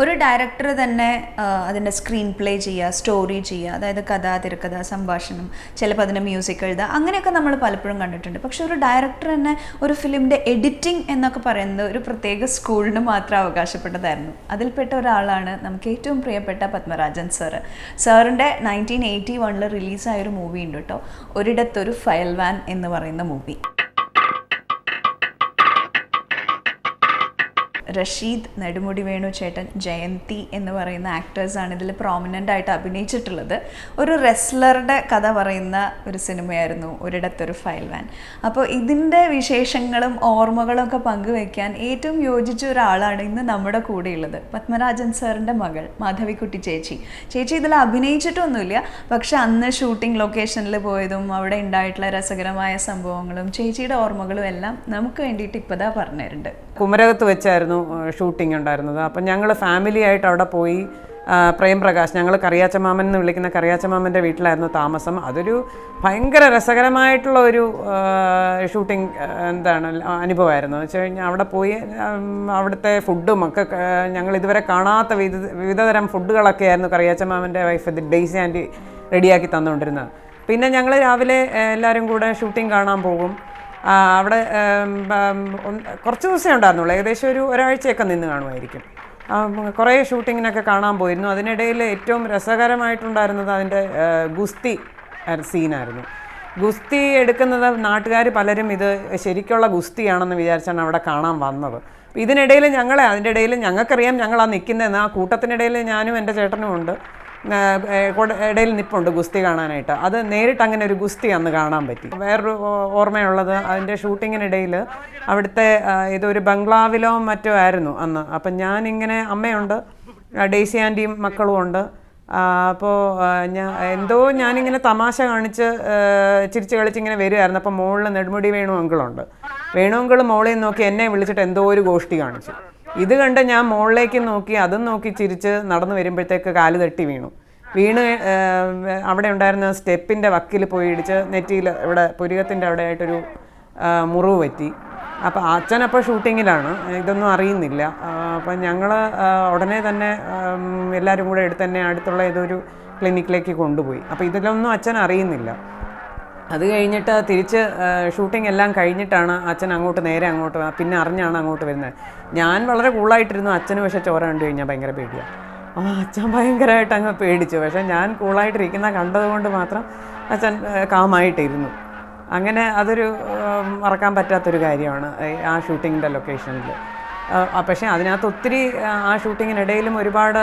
ഒരു ഡയറക്ടർ തന്നെ അതിൻ്റെ സ്ക്രീൻ പ്ലേ ചെയ്യുക, സ്റ്റോറി ചെയ്യുക, അതായത് കഥ, തിരക്കഥ, സംഭാഷണം, ചിലപ്പോൾ അതിൻ്റെ മ്യൂസിക് എഴുതുക, അങ്ങനെയൊക്കെ നമ്മൾ പലപ്പോഴും കണ്ടിട്ടുണ്ട്. പക്ഷെ ഒരു ഡയറക്ടർ തന്നെ ഒരു ഫിലിമിൻ്റെ എഡിറ്റിംഗ് എന്നൊക്കെ പറയുന്നത് ഒരു പ്രത്യേക സ്കൂളിന് മാത്രം അവകാശപ്പെട്ടതായിരുന്നു. അതിൽപ്പെട്ട ഒരാളാണ് നമുക്ക് ഏറ്റവും പ്രിയപ്പെട്ട പത്മരാജൻ സാറ്. സാറിൻ്റെ 1981 റിലീസായൊരു മൂവി ഉണ്ട് കേട്ടോ, ഒരിടത്തൊരു ഫയൽ വാൻ എന്ന് പറയുന്ന മൂവി. റഷീദ്, നെടുമുടി വേണു ചേട്ടൻ, ജയന്തി എന്ന് പറയുന്ന ആക്ടേഴ്സാണ് ഇതിൽ പ്രോമിനൻ്റ് ആയിട്ട് അഭിനയിച്ചിട്ടുള്ളത്. ഒരു റെസ്ലറുടെ കഥ പറയുന്ന ഒരു സിനിമയായിരുന്നു ഒരിടത്തൊരു ഫയൽ വാൻ. അപ്പോൾ ഇതിൻ്റെ വിശേഷങ്ങളും ഓർമ്മകളും ഒക്കെ പങ്കുവയ്ക്കാൻ ഏറ്റവും യോജിച്ച ഒരാളാണ് ഇന്ന് നമ്മുടെ കൂടെയുള്ളത്. പത്മരാജൻ സാറിൻ്റെ മകൾ മാധവിക്കുട്ടി ചേച്ചി. ചേച്ചി ഇതിൽ അഭിനയിച്ചിട്ടൊന്നുമില്ല, പക്ഷെ അന്ന് ഷൂട്ടിംഗ് ലൊക്കേഷനിൽ പോയതും അവിടെ ഉണ്ടായിട്ടുള്ള രസകരമായ സംഭവങ്ങളും ചേച്ചിയുടെ ഓർമ്മകളും എല്ലാം നമുക്ക് വേണ്ടിയിട്ട് ഇപ്പതാ പറഞ്ഞിട്ടുണ്ട്. കുമരകത്ത് വെച്ചായിരുന്നു ഷൂട്ടിംഗ് ഉണ്ടായിരുന്നത്. അപ്പം ഞങ്ങൾ ഫാമിലി ആയിട്ട് അവിടെ പോയി. പ്രേംപ്രകാശ്, ഞങ്ങൾ കറിയാച്ചമാമൻ എന്ന് വിളിക്കുന്ന കറിയാച്ചമാമൻ്റെ വീട്ടിലായിരുന്നു താമസം. അതൊരു ഭയങ്കര രസകരമായിട്ടുള്ള ഒരു ഷൂട്ടിംഗ് അനുഭവമായിരുന്നു. എന്ന് വെച്ച് കഴിഞ്ഞാൽ അവിടെ പോയി അവിടുത്തെ ഫുഡും ഒക്കെ ഞങ്ങൾ ഇതുവരെ കാണാത്ത വിവിധതരം ഫുഡുകളൊക്കെ ആയിരുന്നു കറിയാച്ചമാമൻ്റെ വൈഫ് ഡെയ്സി ആൻറ്റി റെഡിയാക്കി തന്നുകൊണ്ടിരുന്നത്. പിന്നെ ഞങ്ങൾ രാവിലെ എല്ലാവരും കൂടെ ഷൂട്ടിംഗ് കാണാൻ പോകും. അവിടെ കുറച്ച് ദിവസമേ ഉണ്ടായിരുന്നുള്ളൂ, ഏകദേശം ഒരാഴ്ചയൊക്കെ നിന്ന് കാണുമായിരിക്കും. കുറേ ഷൂട്ടിങ്ങിനൊക്കെ കാണാൻ പോയിരുന്നു. അതിനിടയിൽ ഏറ്റവും രസകരമായിട്ടുണ്ടായിരുന്നത് അതിൻ്റെ ഗുസ്തി സീനായിരുന്നു. ഗുസ്തി എടുക്കുന്നത് നാട്ടുകാർ പലരും ഇത് ശരിക്കുള്ള ഗുസ്തിയാണെന്ന് വിചാരിച്ചാണ് അവിടെ കാണാൻ വന്നത്. ഇതിനിടയിൽ അതിൻ്റെ ഇടയിൽ ഞങ്ങൾക്കറിയാം ഞങ്ങളാ നിൽക്കുന്നതെന്ന്. ആ കൂട്ടത്തിനിടയിൽ ഞാനും എൻ്റെ ചേട്ടനും ഉണ്ട്, ഇടയിൽ നിൽപ്പുണ്ട് ഗുസ്തി കാണാനായിട്ട്. അത് നേരിട്ട് അങ്ങനെ ഒരു ഗുസ്തി അന്ന് കാണാൻ പറ്റി. വേറൊരു ഓർമ്മയുള്ളത്, അതിൻ്റെ ഷൂട്ടിങ്ങിനിടയിൽ അവിടുത്തെ ഇതൊരു ബംഗ്ലാവിലോ മറ്റോ ആയിരുന്നു അന്ന്. അപ്പം ഞാനിങ്ങനെ, അമ്മയുണ്ട്, ഡെയ്സി ആൻറ്റിയും മക്കളും ഉണ്ട്. അപ്പോൾ ഞാനിങ്ങനെ തമാശ കാണിച്ച് ചിരിച്ച് കളിച്ചിങ്ങനെ വരുമായിരുന്നു. അപ്പോൾ മുകളിൽ നെടുമുടി വേണു അങ്കിളുണ്ട്. വേണു അങ്കിൾ മോളിൽ നോക്കി എന്നെ വിളിച്ചിട്ട് എന്തോ ഒരു ഗോഷ്ടി കാണിച്ചു. ഇത് കണ്ട് ഞാൻ മുകളിലേക്ക് നോക്കി, അതും നോക്കി ചിരിച്ച് നടന്നു വരുമ്പോഴത്തേക്ക് കാല് തട്ടി വീണു. അവിടെ ഉണ്ടായിരുന്ന സ്റ്റെപ്പിൻ്റെ വക്കിൽ പോയി ഇടിച്ച് നെറ്റിയിൽ ഇവിടെ പുരികത്തിൻ്റെ അവിടെ ആയിട്ടൊരു മുറിവ് പറ്റി. അപ്പോൾ അച്ഛനപ്പോൾ ഷൂട്ടിങ്ങിലാണ്, ഇതൊന്നും അറിയുന്നില്ല. അപ്പം ഞങ്ങൾ ഉടനെ തന്നെ എല്ലാവരും കൂടെ തന്നെ അടുത്തുള്ള ഏതൊരു ക്ലിനിക്കിലേക്ക് കൊണ്ടുപോയി. അപ്പോൾ ഇതിലൊന്നും അച്ഛൻ അറിയുന്നില്ല. അത് കഴിഞ്ഞിട്ട് തിരിച്ച് ഷൂട്ടിംഗ് എല്ലാം കഴിഞ്ഞിട്ടാണ് അച്ഛൻ നേരെ അങ്ങോട്ട് പിന്നെ അറിഞ്ഞാണ് അങ്ങോട്ട് വരുന്നത്. ഞാൻ വളരെ കൂളായിട്ടിരുന്നു. അച്ഛന് പക്ഷേ ചോര കണ്ടു കഴിഞ്ഞാൽ ഭയങ്കര പേടിയാണ്. അച്ഛൻ ഭയങ്കരമായിട്ട് അങ്ങ് പേടിച്ചു. പക്ഷേ ഞാൻ കൂളായിട്ടിരിക്കുന്ന കണ്ടതുകൊണ്ട് മാത്രം അച്ഛൻ കാമായിട്ടിരുന്നു. അങ്ങനെ അതൊരു മറക്കാൻ പറ്റാത്തൊരു കാര്യമാണ് ആ ഷൂട്ടിങ്ങിൻ്റെ ലൊക്കേഷനിൽ. പക്ഷേ അതിനകത്ത് ഒത്തിരി ആ ഷൂട്ടിങ്ങിനിടയിലും ഒരുപാട്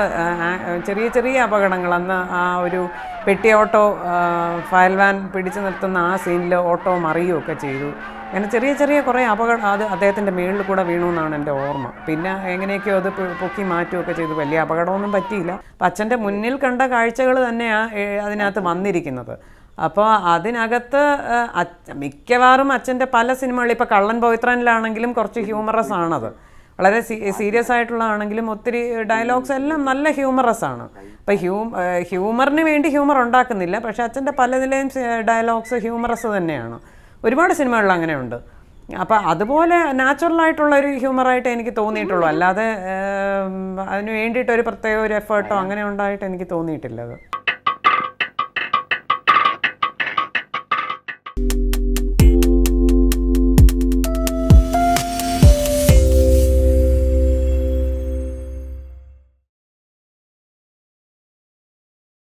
ചെറിയ ചെറിയ അപകടങ്ങൾ, അന്ന് ആ ഒരു പെട്ടി ഓട്ടോ ഫയൽ വാൻ പിടിച്ചു നിർത്തുന്ന ആ സീനിൽ ഓട്ടോ മറിയുകയൊക്കെ ചെയ്തു. അങ്ങനെ ചെറിയ ചെറിയ കുറേ അപകടം അത് അദ്ദേഹത്തിൻ്റെ മേളിൽ കൂടെ വീണു എന്നാണ് എൻ്റെ ഓർമ്മ. പിന്നെ എങ്ങനെയൊക്കെയോ അത് പൊക്കി മാറ്റുകയൊക്കെ ചെയ്തു. വലിയ അപകടമൊന്നും പറ്റിയില്ല. അപ്പം അച്ഛൻ്റെ മുന്നിൽ കണ്ട കാഴ്ചകൾ തന്നെയാണ് അതിനകത്ത് വന്നിരിക്കുന്നത്. അപ്പോൾ അതിനകത്ത് മിക്കവാറും അച്ഛൻ്റെ പല സിനിമകളിൽ, ഇപ്പോൾ കള്ളൻ പവിത്രനിലാണെങ്കിലും കുറച്ച് ഹ്യൂമറസ് ആണത്, വളരെ സീരിയസ് ആയിട്ടുള്ളതാണെങ്കിലും ഒത്തിരി ഡയലോഗ്സ് എല്ലാം നല്ല ഹ്യൂമറസ് ആണ്. അപ്പം ഹ്യൂമറിന് വേണ്ടി ഹ്യൂമർ ഉണ്ടാക്കുന്നില്ല, പക്ഷേ അച്ഛൻ്റെ പലതിലെയും ഡയലോഗ്സ് ഹ്യൂമറസ് തന്നെയാണ്. ഒരുപാട് സിനിമകളിൽ അങ്ങനെയുണ്ട്. അപ്പം അതുപോലെ നാച്ചുറലായിട്ടുള്ളൊരു ഹ്യൂമറായിട്ട് എനിക്ക് തോന്നിയിട്ടുള്ളൂ. അല്ലാതെ അതിന് വേണ്ടിയിട്ടൊരു പ്രത്യേക ഒരു എഫേർട്ടോ അങ്ങനെ ഉണ്ടായിട്ട് എനിക്ക് തോന്നിയിട്ടില്ല അത്.